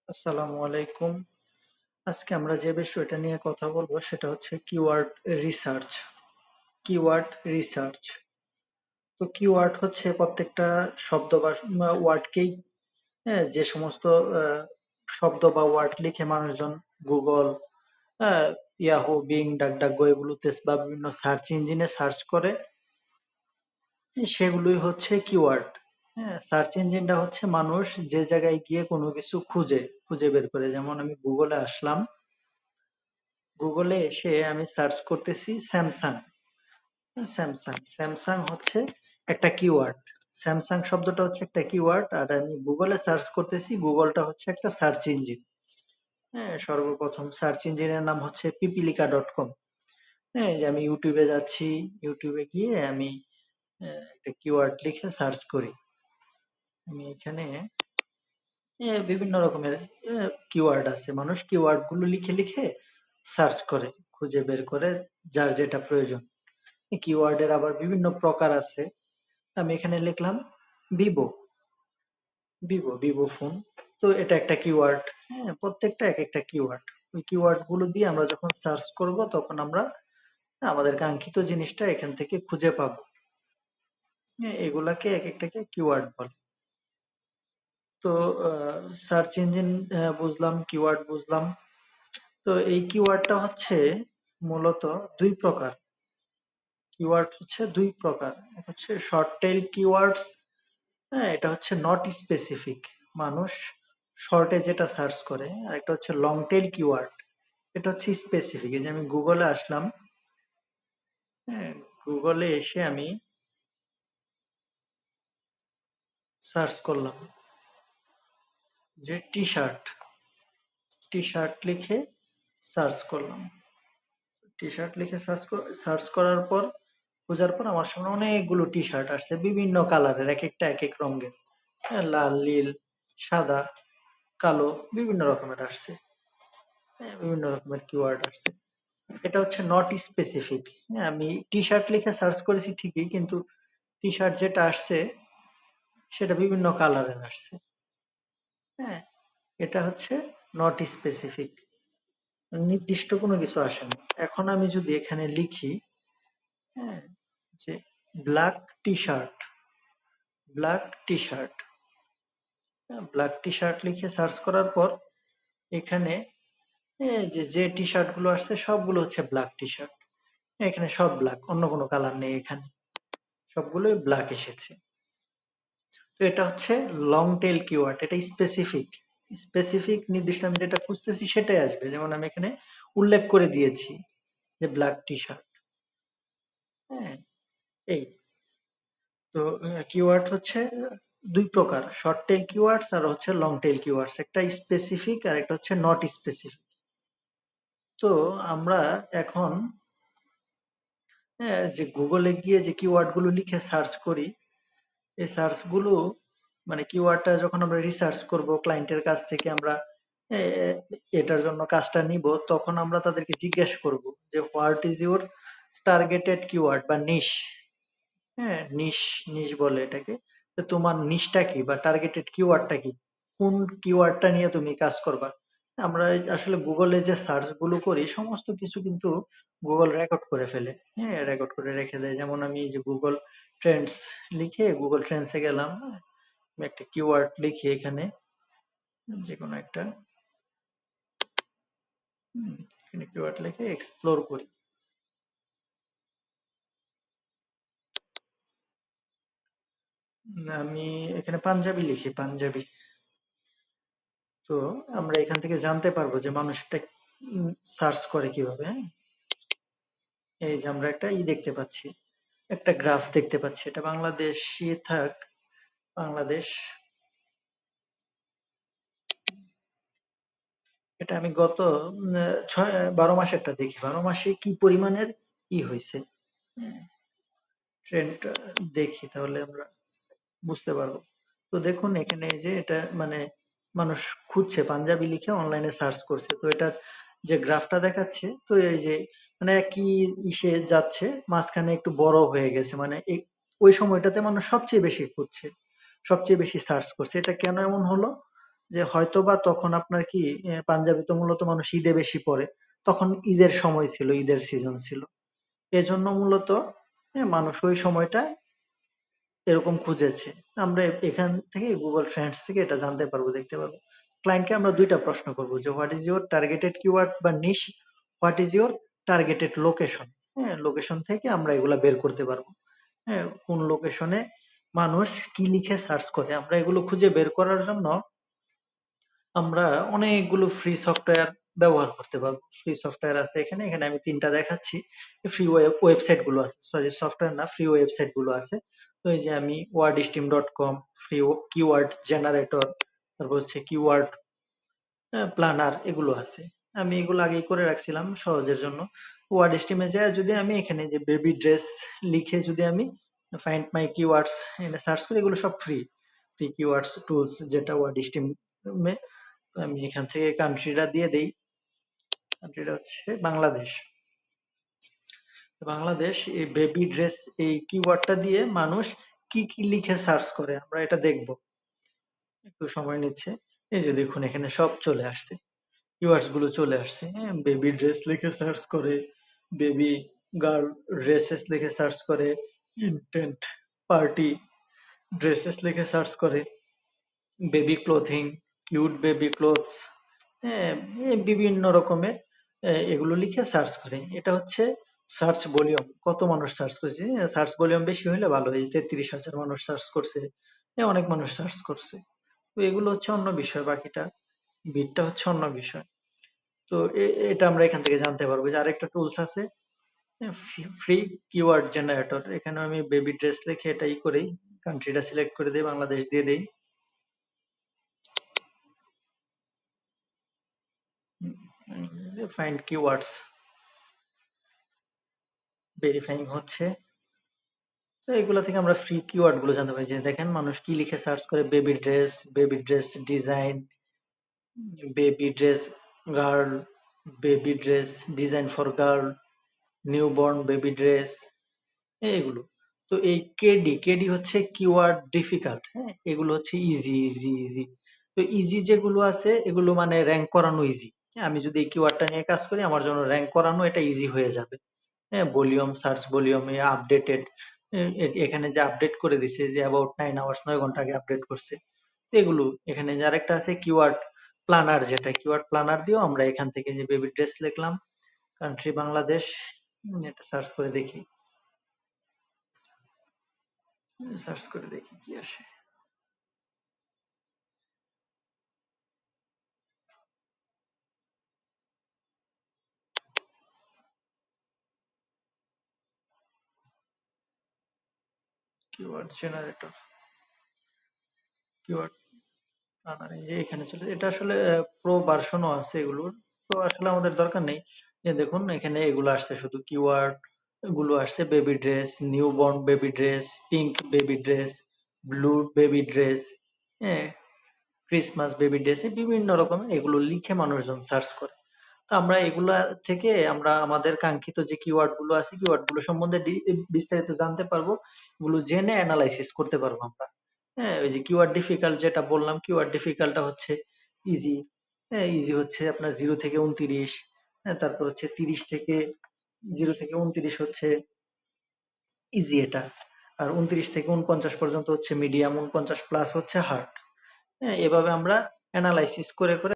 আসসালামু আলাইকুম। আজকে আমরা যে বিষয়টা নিয়ে কথা বলবো সেটা হচ্ছে কিওয়ার্ড রিসার্চ। Keyword research. তো কিওয়ার্ড হচ্ছে প্রত্যেকটা শব্দ বা ওয়ার্ডকেই, হ্যাঁ, যে সমস্ত আহ, শব্দ বা ওয়ার্ড লিখে মানুষজন গুগল, ইয়াহু, বিং, ডাকডাকগো এগুলোতে বা বিভিন্ন সার্চ ইঞ্জিনে সার্চ করে, সেগুলোই হচ্ছে কিওয়ার্ড। হ্যাঁ, সার্চ ইঞ্জিনটা হচ্ছে মানুষ যে জায়গায় গিয়ে কোনো কিছু খুঁজে খুঁজে বের করে। যেমন আমি গুগলে আসলাম, গুগলে এসে আমি সার্চ করতেছি স্যামসাং। স্যামসাং স্যামসাং হচ্ছে একটা কিওয়ার্ড। স্যামসাং শব্দটা হচ্ছে একটা কিওয়ার্ড, আর আমি গুগলে সার্চ করতেছি, গুগলটা হচ্ছে একটা সার্চ ইঞ্জিন। হ্যাঁ, সর্বপ্রথম সার্চ ইঞ্জিনের নাম হচ্ছে পিপিলিকা.কম। হ্যাঁ, এই যে আমি ইউটিউবে যাচ্ছি, ইউটিউবে গিয়ে আমি একটা কিওয়ার্ড লিখে সার্চ করি। আমি এখানে বিভিন্ন রকমের কিওয়ার্ড আছে, মানুষ কিওয়ার্ড গুলো লিখে লিখে সার্চ করে, খুঁজে বের করে যার যেটা প্রয়োজন। কিওয়ার্ডের আবার বিভিন্ন প্রকার আছে। আমি এখানে লিখলাম ভিভো। Vivo phone. তো এটা একটা কিওয়ার্ড। হ্যাঁ, প্রত্যেকটা এক একটা কিওয়ার্ড। ওই কিওয়ার্ড গুলো দিয়ে আমরা যখন সার্চ করব তখন আমরা আমাদের কাঙ্ক্ষিত জিনিসটা এখান থেকে খুঁজে পাবো। হ্যাঁ, এগুলাকে এক একটাকে কিওয়ার্ড বলে। তো সার্চ ইঞ্জিন বুঝলাম, কিওয়ার্ড বুঝলাম। তো এই কিওয়ার্ডটা হচ্ছে মূলত দুই প্রকার। কিওয়ার্ড হচ্ছে দুই প্রকার। এক হচ্ছে শর্ট টেইল কিওয়ার্ডস। হ্যাঁ, এটা হচ্ছে নট স্পেসিফিক, মানুষ শর্টে যেটা সার্চ করে। আর একটা হচ্ছে লং টেল কিওয়ার্ড, এটা হচ্ছে স্পেসিফিক। এই যে আমি গুগলে আসলাম, হ্যাঁ, গুগলে এসে আমি সার্চ করলাম যে টি শার্ট। টি শার্ট লিখে সার্চ করলাম। টি শার্ট লিখে সার্চ করার পর, খোঁজার পর আমার সামনে অনেকগুলো টি শার্ট আসছে বিভিন্ন কালারের, এক একটা এক এক রঙের। হ্যাঁ, লাল, নীল, সাদা, কালো, বিভিন্ন রকমের আসছে। হ্যাঁ, বিভিন্ন রকমের কিওয়ার্ড আসছে। এটা হচ্ছে নট স্পেসিফিক। হ্যাঁ, আমি টি শার্ট লিখে সার্চ করেছি ঠিকই, কিন্তু টি শার্ট যেটা আসছে সেটা বিভিন্ন কালারের আসছে। হ্যাঁ, এটা হচ্ছে নট স্পেসিফিক, নির্দিষ্ট কোনো কিছু আসে না। এখন আমি যদি এখানে লিখি, হ্যাঁ, যে black T shirt, black T shirt, black T shirt লিখে সার্চ করার পর এখানে যে যে টি শার্ট গুলো আসছে সবগুলো হচ্ছে ব্ল্যাক টি শার্ট। এখানে সব ব্ল্যাক, অন্য কোনো কালার নেই, এখানে সবগুলোই ব্ল্যাক এসেছে। তো এটা হচ্ছে লং টেল কিওয়ার্ড, এটা স্পেসিফিক। স্পেসিফিক নির্দিষ্ট আমি যেটা খুঁজতেছি সেটাই আসবে। যেমন আমি এখানে উল্লেখ করে দিয়েছি যে ব্ল্যাক টি শার্ট। হ্যাঁ, এই তো কিওয়ার্ড হচ্ছে দুই প্রকার, শর্ট টেল কিওয়ার্ডস আর হচ্ছে লং টেল কিওয়ার্ডস। একটা স্পেসিফিক আর একটা হচ্ছে নট স্পেসিফিক। তো আমরা এখন যে গুগলে গিয়ে যে কিওয়ার্ড গুলো লিখে সার্চ করি, এই সার্চ গুলো মানে কিওয়ার্ডটা যখন আমরা রিসার্চ করব ক্লায়েন্টের কাছ থেকে, আমরা এ, এটার জন্য কাজটা নিব, তখন আমরা তাদেরকে জিজ্ঞেস করব যে what is your targeted keyword বা নিশ। হ্যাঁ, নিশ, নিশ বলে এটাকে। তো তোমার নিশটা কি বা টার্গেটেড কিওয়ার্ডটা কি, কোন কিওয়ার্ডটা নিয়ে তুমি কাজ করবা। আমরা আসলে গুগলে যে সার্চ গুলো করি সমস্ত কিছু কিন্তু গুগল রেকর্ড করে ফেলে। হ্যাঁ, রেকর্ড করে রেখে দেয়। যেমন আমি এই যে গুগল ট্রেন্ডস লিখে গুগল ট্রেন্ডসে গেলাম, হ্যাঁ, আমি একটা কিওয়ার্ড লিখি এখানে, যে কোনো একটা, এখানে কিওয়ার্ড লিখে এক্সপ্লোর করি। আমি এখানে পাঞ্জাবি লিখি, পাঞ্জাবি। তো আমরা এখান থেকে জানতে পারবো যে মানুষ এটা সার্চ করে কিভাবে। হ্যাঁ, এই যে আমরা একটা দেখতে পাচ্ছি, একটা গ্রাফ দেখতে পাচ্ছি, এটা বাংলাদেশি থাক, বাংলাদেশ। এটা আমি গত 12 মাসেরটা দেখি, 12 মাসে কি পরিমাণের হয়েছে, ট্রেন্ড দেখি, তাহলে আমরা বুঝতে পারবো। তো দেখুন এখানে এই যে এটা মানে মানুষ খুঁজছে, পাঞ্জাবি লিখে অনলাইনে সার্চ করছে, তো এটার যে গ্রাফটা দেখাচ্ছে, তো এই যে মানে একই ইসে যাচ্ছে, মাঝখানে একটু বড় হয়ে গেছে, মানে ওই সময়টাতে মানুষ সবচেয়ে বেশি খুঁজছে, সবচেয়ে বেশি সার্চ করছে। এটা কেন এমন হলো? যে হয়তোবা তখন আপনার কি পাঞ্জাবি তো মূলত মানুষ ঈদে বেশি পরে, তখন ঈদের সময় ছিল, ঈদের সিজন ছিল, এজন্য মূলত মানুষ ওই সময়টা এরকম খুঁজেছে। আমরা এখান থেকে গুগল ট্রেন্ডস থেকে এটা জানতে পারবো, দেখতে পারবো। ক্লায়েন্টকে আমরা দুইটা প্রশ্ন করবো যে what is your targeted keyword বা niche, what is your targeted location. হ্যাঁ, লোকেশন থেকে আমরা এগুলা বের করতে পারবো। হ্যাঁ, কোন লোকেশনে মানুষ কি লিখে সার্চ করে, আমরা এগুলো খুঁজে বের করার জন্য আমরা অনেকগুলো ফ্রি সফটওয়্যার ব্যবহার করতে পারবো। ফ্রি সফটওয়্যার আছে এখানে, এখানে আমি ৩ টা দেখাচ্ছি। ফ্রি ওয়েবসাইট গুলো আছে, সরি সফটওয়্যার না, ফ্রি ওয়েবসাইট গুলো আছে। তো এই যে আমি wordsteam.com, ফ্রি কিওয়ার্ড জেনারেটর, তারপর হচ্ছে কিওয়ার্ড প্ল্যানার, এগুলো আছে। আমি এগুলো আগেই করে রাখছিলাম সহজের জন্য। ওয়ার্ডস্টিমে যায় যদি আমি এখানে যে বেবি ড্রেস লিখে যদি আমি ফাইন্ড মাই কিওয়ার্ডস এখানে সার্চ করি, এগুলো সব ফ্রি ফ্রি কিওয়ার্ডস টুলস, যেটা ওয়ার্ডস্টিমে। আমি এখান থেকে কান্ট্রিটা দিয়ে দেই। কান্ট্রিটা হচ্ছে বাংলাদেশ। বাংলাদেশ, এই বেবি ড্রেস এই কিওয়ার্ডটা দিয়ে মানুষ কি কি লিখে সার্চ করে আমরা এটা দেখব। একটু সময় নিচ্ছে। এই যে দেখুন এখানে সব চলে আসছে, কিওয়ার্ডস গুলো চলে আসছে। হ্যাঁ, বেবি ড্রেস লিখে সার্চ করে, বেবি গার্ল ড্রেসেস লিখে সার্চ করে, ইনটেন্ট পার্টি ড্রেসেস লিখে সার্চ করে, baby clothing, cute baby clothes, হ্যাঁ, বিভিন্ন রকমের এগুলো লিখে সার্চ করে। এটা হচ্ছে সার্চ ভলিউম, কত মানুষ সার্চ করেছে। সার্চ ভলিউম বেশি হলে ভালো হয়, 33,000 মানুষ সার্চ করছে, অনেক মানুষ সার্চ করছে। তো এগুলো হচ্ছে অন্য বিষয়, বাকিটা বিটটা হচ্ছে অন্য বিষয়। তো এটা আমরা এখান থেকে জানতে পারবো। যে আরেকটা টুলস আছে ফ্রি কিওয়ার্ড জেনারেটর, এখানে আমি বেবি ড্রেস লিখে এটাই করেই কান্ট্রিটা সিলেক্ট করে দিই, বাংলাদেশ দিয়ে দেই। ফাইন্ড কিওয়ার্ডস ভেরিফাইং হচ্ছে। তো এগুলো থেকে আমরা ফ্রি কিওয়ার্ড গুলো জানতে পারি। যে দেখেন মানুষ কি লিখে সার্চ করে, baby dress design, baby dress girl, baby dress design for girl, newborn baby dress, এগুলো। তো এই কেডি, কেডি হচ্ছে কিওয়ার্ড ডিফিকাল্ট। হ্যাঁ, এগুলো হচ্ছে ইজি ইজি ইজি। তো ইজি যেগুলো আছে এগুলো মানে র‍্যাঙ্ক করানো ইজি। আমি যদি এই কিওয়ার্ডটা নিয়ে কাজ করি আমার জন্য র‍্যাঙ্ক করানো এটা ইজি হয়ে যাবে। হ্যাঁ, ভলিউম সার্চ ভলিউম আপডেটেড, এখানে যে আপডেট করে দিছে যে অ্যাবাউট 9 আওয়ার্স, 9 ঘন্টা আগে আপডেট করছে। তো এগুলো এখানে যে আরেকটা আছে কিওয়ার্ড প্ল্যানার, যেটা কিওয়ার্ড প্ল্যানার দিয়েও আমরা এখান থেকে যে বেবি ড্রেস লিখলাম, কান্ট্রি বাংলাদেশ, এটা সার্চ করে দেখি, সার্চ করে দেখি কি আসে। কিওয়ার্ড জেনারেটর, কিওয়ার্ড প্ল্যানার, এই যে এখানে চলে। এটা আসলে প্রো ভার্সনও আছে এগুলোর, তো আসলে আমাদের দরকার নেই। যে দেখুন এখানে এগুলো আসছে, শুধু কিওয়ার্ড গুলো আসছে, baby dress, newborn baby dress, pink baby dress, blue baby dress, হ্যাঁ, ক্রিসমাস বেবি ড্রেস, বিভিন্ন রকমের এগুলো লিখে মানুষজন সার্চ করে। তো আমরা এগুলা থেকে আমরা আমাদের কাঙ্ক্ষিত যে কিওয়ার্ড গুলো আছে, কিওয়ার্ড গুলো সম্বন্ধে বিস্তারিত জানতে পারবো। এগুলো জেনে অ্যানালাইসিস করতে পারবো আমরা। হ্যাঁ, ওই যে কিওয়ার্ড ডিফিকাল্ট যেটা বললাম, কিওয়ার্ড ডিফিকাল্টটা হচ্ছে ইজি। হ্যাঁ, ইজি হচ্ছে আপনার 0 থেকে 29। হ্যাঁ, তারপর হচ্ছে 30 থেকে 0 থেকে 29 হচ্ছে ইজি এটা। আর 29 থেকে 49 পর্যন্ত হচ্ছে মিডিয়াম, 49 প্লাস হচ্ছে হার্ড। হ্যাঁ, এভাবে আমরা অ্যানালাইসিস করে করে